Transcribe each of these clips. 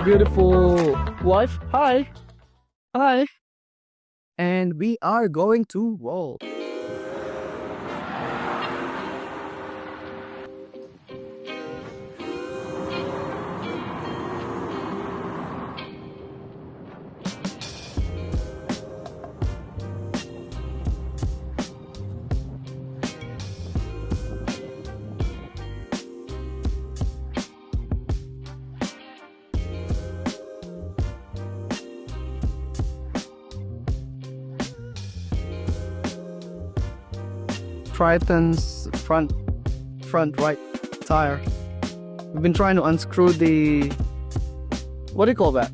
beautiful wife. Hi. Hi. And we are going to roll. Triton's front right tire. We've been trying to unscrew the, what do you call that?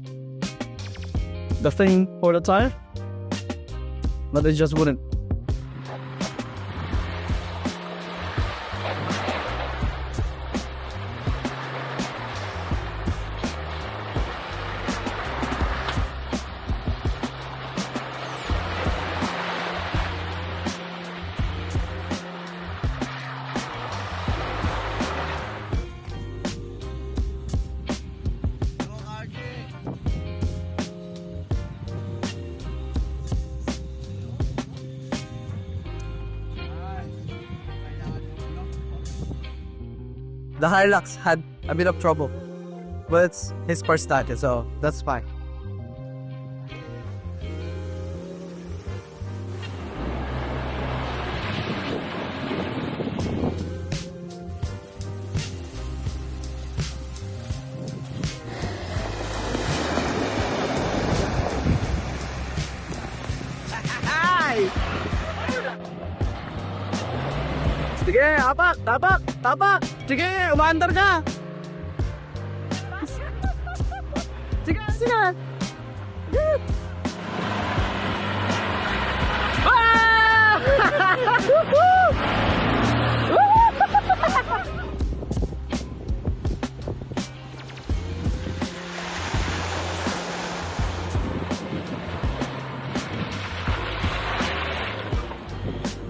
The thing for the tire, but it just wouldn't. The Hilux had a bit of trouble, but it's his first started, so that's fine. Sige, tapak. Sige, umaandar ka. Sige.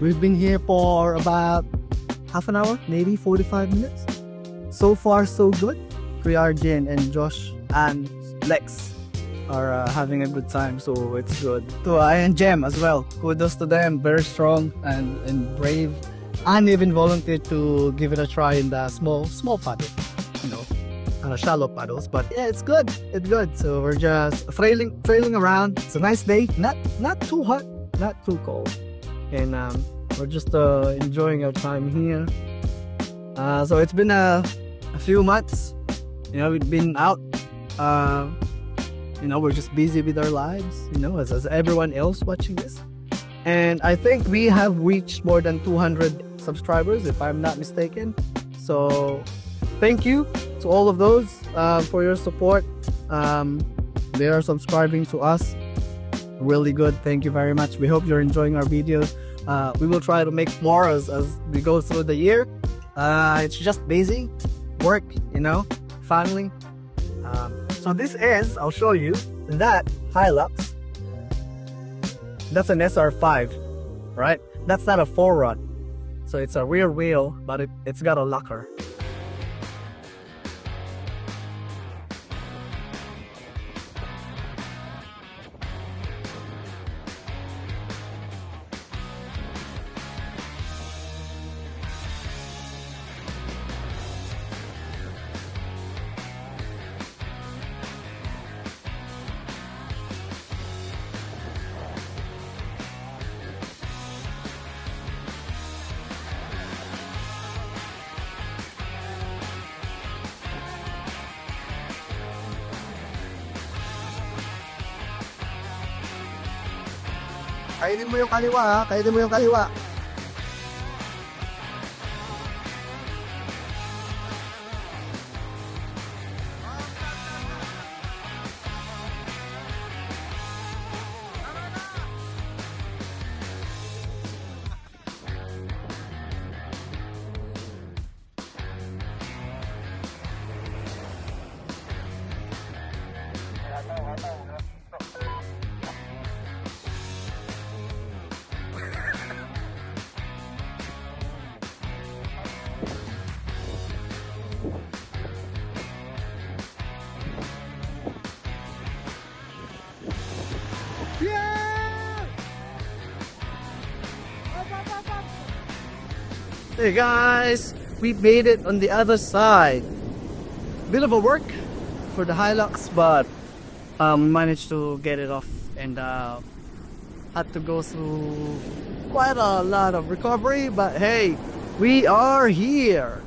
We've been here for about half an hour, maybe 45 minutes. So far, so good. Priarjin and Josh and Lex are having a good time, so it's good. To I and Jem as well. Kudos to them, very strong and brave, and even volunteered to give it a try in the small paddle, shallow paddles. But yeah, it's good. It's good. So we're just trailing around. It's a nice day. Not too hot, not too cold, and we're just enjoying our time here. So it's been a few months. We've been out. We're just busy with our lives. As everyone else watching this. And I think we have reached more than 200 subscribers, if I'm not mistaken. So thank you to all of those for your support. They are subscribing to us. Really good. Thank you very much. We hope you're enjoying our videos. We will try to make more as we go through the year. It's just busy work, family. So this is, I'll show you, that Hilux. That's an SR5, right? That's not a 4-rod. So it's a rear wheel, but it's got a locker. Kainin mo yung kaliwa, ha? Kainin mo yung kaliwa. Hey guys, we made it on the other side. Bit of a work for the Hilux, but managed to get it off and had to go through quite a lot of recovery, but hey, we are here.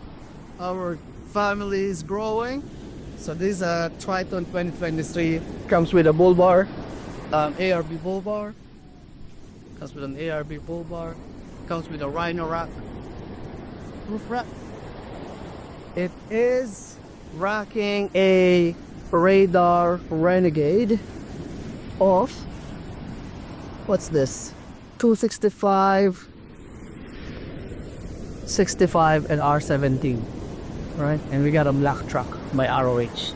Our family is growing. So this Triton 2023 comes with a bull bar, ARB bull bar. Comes with an ARB bull bar. Comes with a Rhino rack, roof rack. It is rocking a Radar Renegade of, what's this, 265, 65 and R17, right? And we got a black truck by ROH.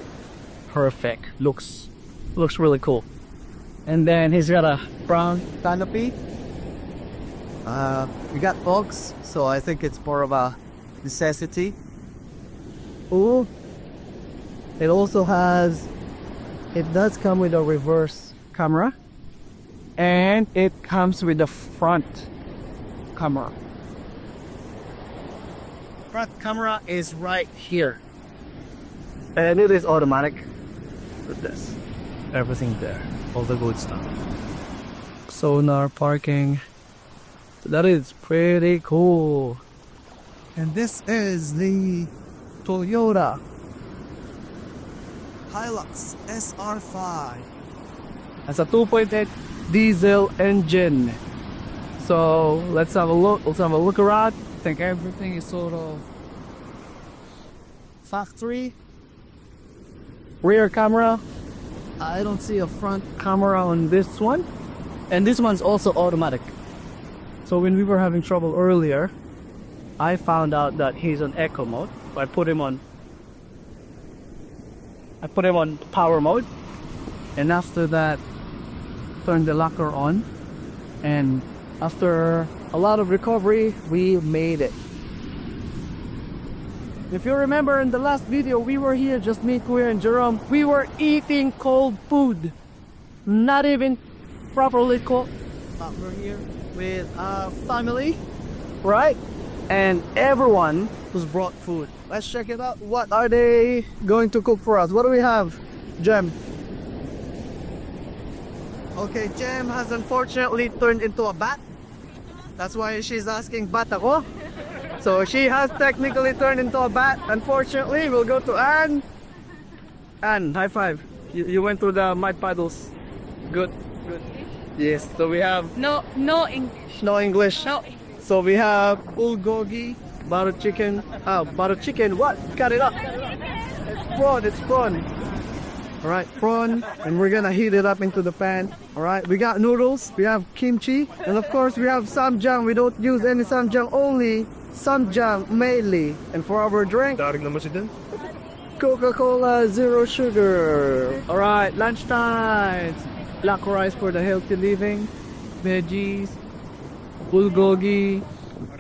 Perfect. Looks really cool. And then he's got a brown canopy. We got dogs, so I think it's more of a necessity. Ooh. It also has, it does come with a reverse camera, and it comes with a front camera. Front camera is right here, and it is automatic with this. Everything there, all the good stuff. Sonar, parking. That is pretty cool. And this is the Toyota Hilux SR5. It's a 2.8 diesel engine. So let's have a look. Let's have a look around. I think everything is sort of factory. Rear camera. I don't see a front camera on this one. And this one's also automatic. So when we were having trouble earlier, I found out that he's on eco mode. So I put him on power mode, and after that turned the locker on, and after a lot of recovery we made it. If you remember in the last video, we were here, just me, Kuya and Jerome. We were eating cold food, not even properly cooked. But we're here with our family, right? And everyone who's brought food. Let's check it out. What are they going to cook for us? What do we have, Jem? Okay, Jem has unfortunately turned into a bat. That's why she's asking bat ako. So she has technically turned into a bat. Unfortunately, we'll go to Anne. Anne, high five. You went through the mud puddles. Good. Good. Yes, so we have... No English. No English. No. So we have bulgogi, butter chicken. Butter chicken, what? Cut it up. It's prawn. Alright, prawn. And we're gonna heat it up into the pan. Alright, we got noodles, we have kimchi, and of course we have samjang. We don't use any samjang, only samjang mainly. And for our drink, Coca-Cola zero sugar. Alright, lunchtime. Black rice for the healthy living, veggies, bulgogi,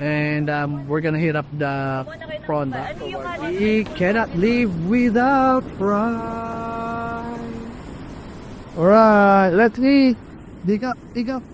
and we're gonna hit up the prawn. We cannot live without fries. Alright, let's eat. Dig up, dig up.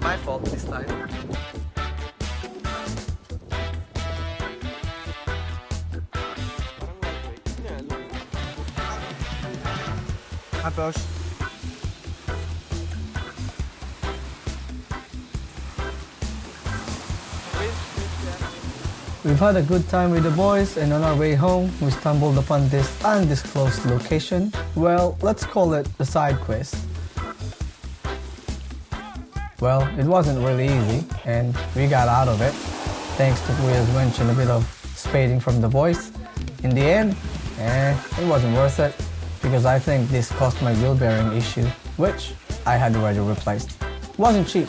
my fault this time. Tapos, We've had a good time with the boys, and on our way home, we stumbled upon this undisclosed location. Well, let's call it a side quest. Well, it wasn't really easy, and we got out of it, thanks to Kuya's winch and a bit of spading from the boys. In the end, it wasn't worth it, because I think this caused my wheel bearing issue, which I had already replaced. Wasn't cheap.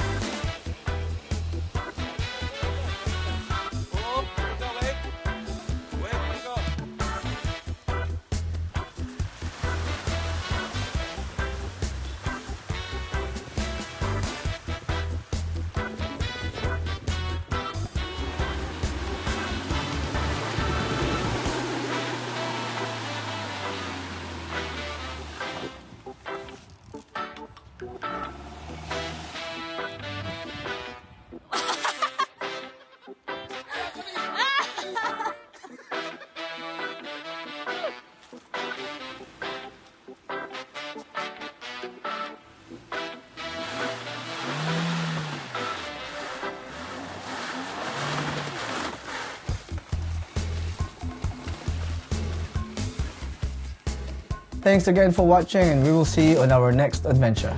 Thanks again for watching, and we will see you on our next adventure.